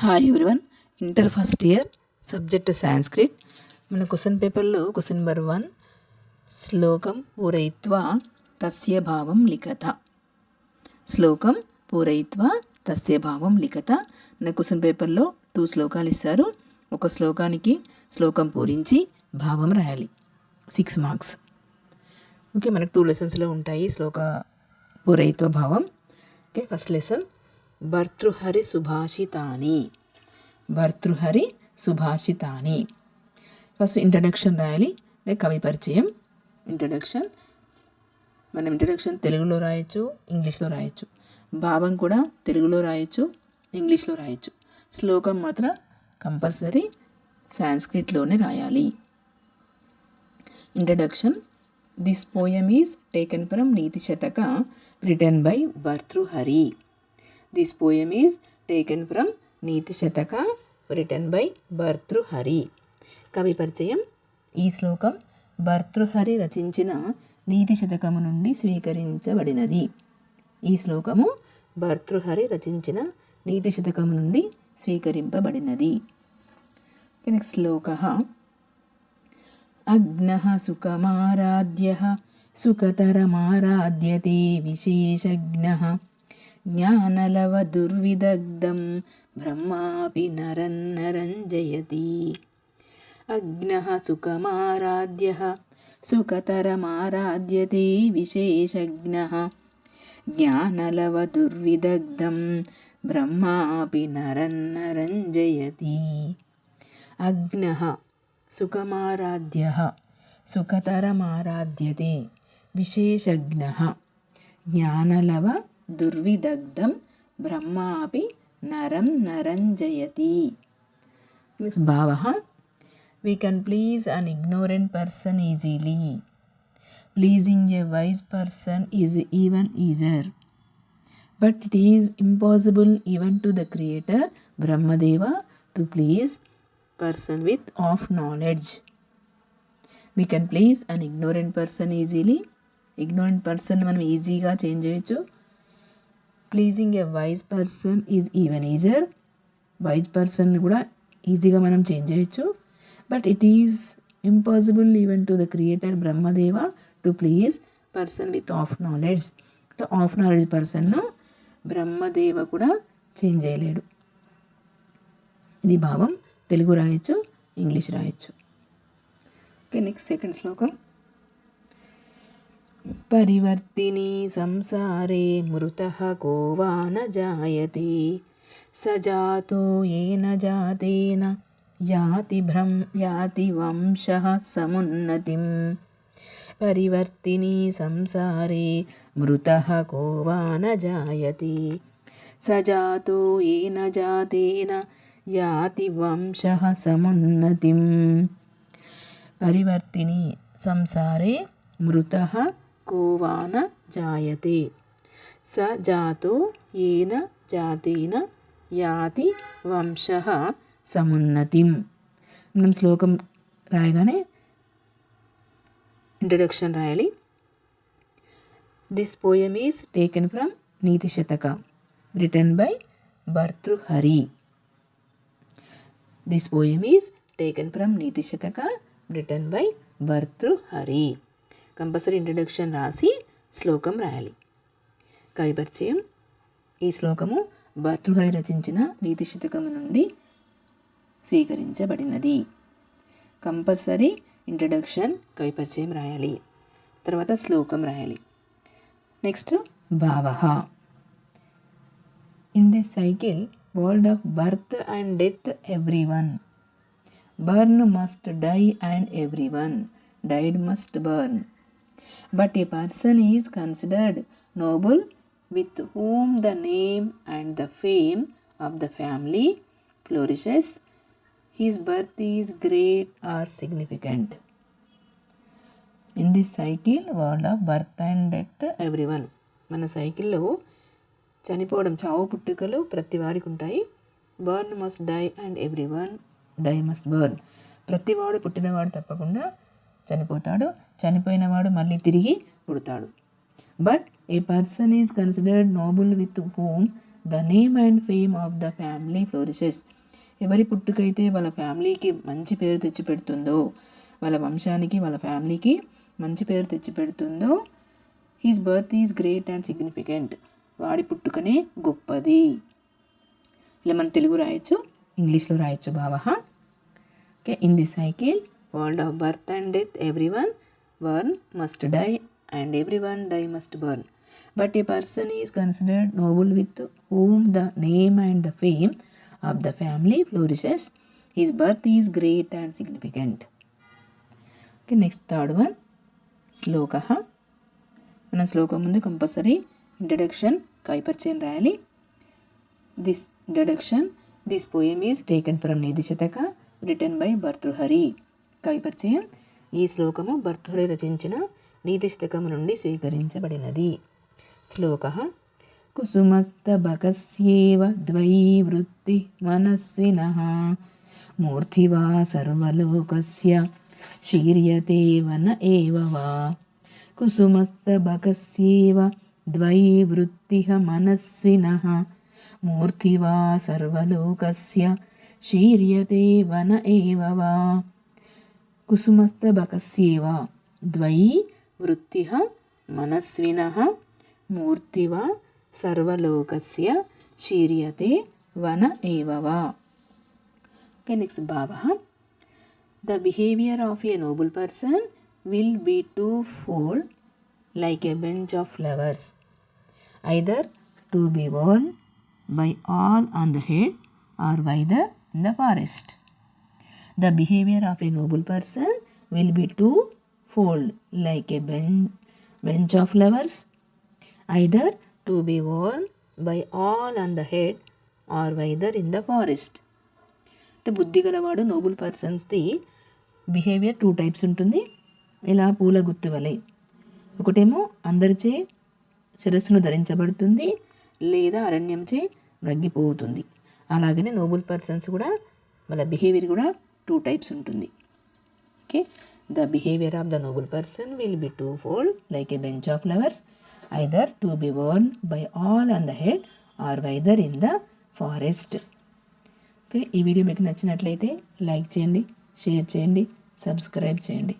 Hi everyone, inter first year subject Sanskrit. మన question పేపర్లో question number 1, శ్లోకం పూరయిత్వా తస్య భావం లిఖత. శ్లోకం పూరయిత్వా తస్య భావం లిఖత. మన క్వశ్చన్ పేపర్లో 2 శ్లోకాలు ఇస్తారు. ఒక శ్లోకానికి శ్లోకం పూరించి భావం రాయాలి. 6 మార్క్స్. ఓకే, మనకు 2 లెసన్స్లో ఉంటాయి శ్లోక పూరయిత్వ భావం. Okay, first lesson Bhartrihari Subhashitani. Bhartrihari Subhashitani. First introduction రాయాలి, కవి పరిచయం. ఇంట్రడక్షన్ తెలుగులో రాయొచ్చు, ఇంగ్లీష్లో రాయొచ్చు. భావం కూడా తెలుగులో రాయొచ్చు, ఇంగ్లీష్లో రాయొచ్చు. శ్లోకం మాత్రం కంపల్సరీ సాంస్క్రిట్లోనే రాయాలి. Introduction. This poem is taken from Niti Shataka written by Bhartrihari. This poem is taken from NITI Shataka written by Bhartrihari. కవి పరిచయం. ఈ శ్లోకం భర్తృహరి రచించిన నీతి శతకము నుండి స్వీకరించబడినది. ఈ శ్లోకము భర్తృహరి రచించిన నీతి శతకము నుండి స్వీకరింపబడినది. నెక్స్ట్ శ్లోకః. అగ్నః సుఖమారాధ్యః సుఖతరమారాధ్యతే విశేషజ్ఞః జ్ఞానలవ దుర్విదగ్ధం బ్రహ్మాపి నరన్నరంజయతి. అగ్నః సుఖమారాధ్యః సుఖతరమారాధ్యతే విశేషజ్ఞః జ్ఞానలవ దుర్విదగ్ధం బ్రహ్మాపి నరన్నరంజయతి. అగ్నః సుఖమారాధ్యః సుఖతరమారాధ్యతే విశేషజ్ఞః జ్ఞానలవ దుర్విదగ్ధం బ్రహ్మాపి నరం నరంజయతి. భావః. We can please an ignorant person easily. Pleasing a wise person is even easier. But it is impossible even to the Creator, Brahmadeva, to please person with of knowledge. We can please an ignorant person easily. Ignorant person మనం ఈజీగా change చేయొచ్చు. Pleasing a wise person is even easier. Wise person కూడా ఈజీగా మనం change చేయొచ్చు. But it is impossible even to the creator Brahmadeva to please person with half knowledge. Half knowledge పర్సన్ను బ్రహ్మదేవ కూడా change చేయలేడు. ఇది భావం. తెలుగు రాయొచ్చు, ఇంగ్లీష్ రాయొచ్చు. ఓకే, నెక్స్ట్ సెకండ్ శ్లోకం. పరివర్తిని సంసారే మృతః కో వా న జాయతే స జాతో ఏన జాతేన యాతి వంశః సమున్నతిం. పరివర్తిని సంసారే మృతః కో వా న జాయతే స జాతో ఏన జాతేన యాతి వంశః సమున్నతిం. పరివర్తిని సంసారే మృతః కో వా న జాయతే స జాతో ఏన జాతేన యాతి వంశః సమున్నతిం. మనం శ్లోకం రాయగానే ఇంట్రడక్షన్ రాయాలి. This poem is taken from Niti Shataka written by Bhartrihari. This poem is taken from Niti Shataka written by Bhartrihari. Compulsory introduction రాసి శ్లోకం రాయాలి. కవి పరిచయం. ఈ శ్లోకము భర్తృహరి రచించిన నీతి శతకము నుండి స్వీకరించబడినది. కంపల్సరీ ఇంట్రడక్షన్, కవి పరిచయం రాయాలి. తర్వాత శ్లోకం రాయాలి. నెక్స్ట్ భావః. In this cycle world of birth and death everyone. Born must die and everyone died must born. But a person is considered noble with whom the name and the fame of the family flourishes. His birth is great or significant. In this cycle, world of birth and death, everyone. మన సైకిల్లో చనిపోవడం, చావు పుట్టుకలు ప్రతి వారికి ఉంటాయి. Born must die and everyone die must born. ప్రతివాడు పుట్టినవాడు తప్పకుండా చనిపోతాడు, చనిపోయినవాడు మళ్ళీ తిరిగి పుడతాడు. But a person is considered noble with whom the name and fame of the family flourishes. ఎవరి పుట్టుకైతే వాళ్ళ ఫ్యామిలీకి మంచి పేరు తెచ్చిపెడుతుందో, వాళ్ళ వంశానికి వాళ్ళ ఫ్యామిలీకి మంచి పేరు తెచ్చిపెడుతుందో, his birth is great and significant. వాడి పుట్టుకనే గొప్పది. ఇలా మనం తెలుగు రాయొచ్చు, ఇంగ్లీష్లో రాయొచ్చు భావః. Okay, in the cycle world of birth and death everyone born must die and everyone die must born. But a person is considered noble with whom the name and the fame of the family flourishes. His birth is great and significant. Okay, next third one, శ్లోకః. మన శ్లోకం ముందు compulsory introduction కవిపరిచయం రాయాలి. This introduction, this poem is taken from Niti Shataka written by Bhartrihari. కవిపరిచయం, ఈ శ్లోకము భర్తృహరి రచించిన నీతి శతకము నుండి స్వీకరించబడినది. శ్లోకః. కుసుమస్తబకస్యేవ ద్వయీ వృత్తి మనస్వినః మూర్తివా సర్వలోకస్య శీర్యతే వన ఏవ వా. కుసుమస్తబకస్యేవ ద్వయీ వృత్తిః మనస్వినః మూర్తివా సర్వలోకస్య శీర్యతే వన ఏవ వా. కుసుమస్తబకస్యేవ ద్వయీ వృత్తిః మనస్వినః మూర్తివా సర్వలోకస్య శీర్యతే వన ఏవ వా. Okay, next భావః. The behavior of a noble person will be twofold, like a bunch of flowers, either to be worn by all on the head or wither in the forest. The behavior of a noble person will be twofold, like a bunch of flowers, either to be worn by all on the head or wither in the forest. అంటే బుద్ధి గలవాడు Nobel పర్సన్స్ది behaviour 2 types ఉంటుంది. ఇలా పూల గుత్తి వలె, ఒకటేమో అందరిచే శిరస్సును ధరించబడుతుంది, లేదా అరణ్యంచే మ్రగ్గిపోతుంది. అలాగనే నోబుల్ పర్సన్స్ కూడా వాళ్ళ బిహేవియర్ కూడా 2 టైప్స్ ఉంటుంది. Okay, the behaviour of the Nobel person will be twofold, like a bunch of flowers, either to be worn by all on the head or wither in the forest. Okay, ఈ video మీకు నచ్చినట్లయితే like చేయండి, share చేయండి, subscribe చేయండి.